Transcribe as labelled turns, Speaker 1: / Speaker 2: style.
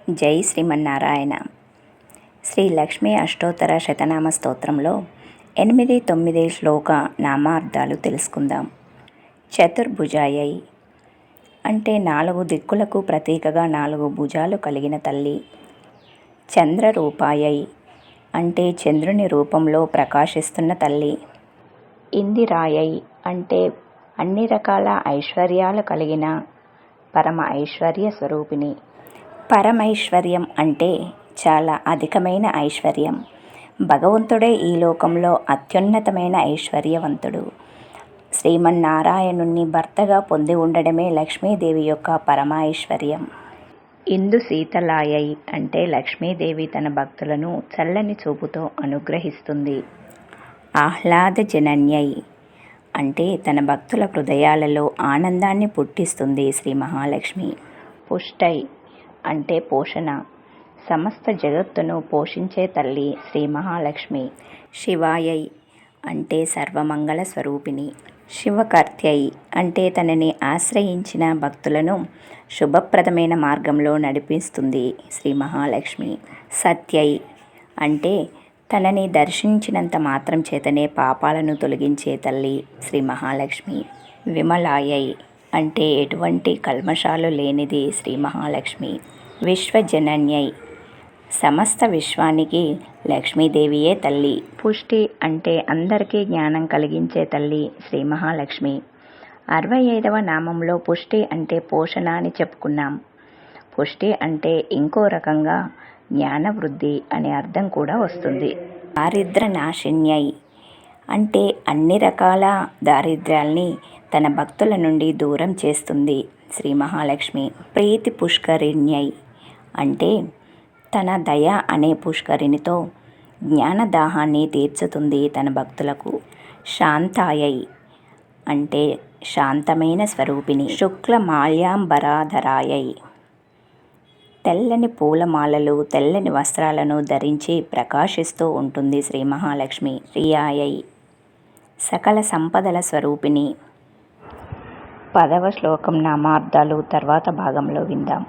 Speaker 1: జై శ్రీమన్నారాయణ. శ్రీ లక్ష్మీ అష్టోత్తర శతనామ స్తోత్రంలో 8-9 శ్లోక నామార్థాలు తెలుసుకుందాం. చతుర్భుజాయై అంటే 4 దిక్కులకు ప్రతీకగా 4 భుజాలు కలిగిన తల్లి. చంద్రరూపాయై అంటే చంద్రుని రూపంలో ప్రకాశిస్తున్న తల్లి. ఇందిరాయై అంటే అన్ని రకాల ఐశ్వర్యాలు కలిగిన పరమ ఐశ్వర్య స్వరూపిణి. పరమైశ్వర్యం అంటే చాలా అధికమైన ఐశ్వర్యం. భగవంతుడే ఈ లోకంలో అత్యున్నతమైన ఐశ్వర్యవంతుడు. శ్రీమన్నారాయణుణ్ణి భర్తగా పొంది ఉండడమే లక్ష్మీదేవి యొక్క పరమైశ్వర్యం. ఇందు శీతలాయై అంటే లక్ష్మీదేవి తన భక్తులను చల్లని చూపుతో అనుగ్రహిస్తుంది. ఆహ్లాద జనన్యై అంటే తన భక్తుల హృదయాలలో ఆనందాన్ని పుట్టిస్తుంది శ్రీ మహాలక్ష్మి. పుష్టై అంటే పోషణ, సమస్త జగత్తును పోషించే తల్లి శ్రీ మహాలక్ష్మి. శివాయై అంటే సర్వమంగళ స్వరూపిణి. శివకర్త్యై అంటే తనని ఆశ్రయించిన భక్తులను శుభప్రదమైన మార్గంలో నడిపిస్తుంది శ్రీ మహాలక్ష్మి. సత్యై అంటే తనని దర్శించినంత మాత్రం చేతనే పాపాలను తొలగించే తల్లి శ్రీ మహాలక్ష్మి. విమలాయై అంటే ఎటువంటి కల్మషాలు లేనిది శ్రీ మహాలక్ష్మి. విశ్వజనన్యై సమస్త విశ్వానికి లక్ష్మీదేవియే తల్లి. పుష్టి అంటే అందరికీ జ్ఞానం కలిగించే తల్లి శ్రీ మహాలక్ష్మి. 65వ నామంలో పుష్టి అంటే పోషణ అని చెప్పుకున్నాం. పుష్టి అంటే ఇంకో రకంగా జ్ఞాన వృద్ధి అనే అర్థం కూడా వస్తుంది. దారిద్ర నాశిన్యై అంటే అన్ని రకాల దారిద్ర్యాల్ని తన భక్తుల నుండి దూరం చేస్తుంది శ్రీ మహాలక్ష్మి. ప్రీతి పుష్కరిణ్యై అంటే తన దయ అనే పుష్కరిణితో జ్ఞానదాహాన్ని తీర్చుతుంది తన భక్తులకు. శాంతాయై అంటే శాంతమైన స్వరూపిణి. శుక్ల మాల్యాంబరాధరాయై తెల్లని పూలమాలలు, తెల్లని వస్త్రాలను ధరించి ప్రకాశిస్తూ ఉంటుంది శ్రీ మహాలక్ష్మి. ప్రియాయై సకల సంపదల స్వరూపిణి. 10వ శ్లోకం నామార్థాలు తర్వాత భాగంలో విందాం.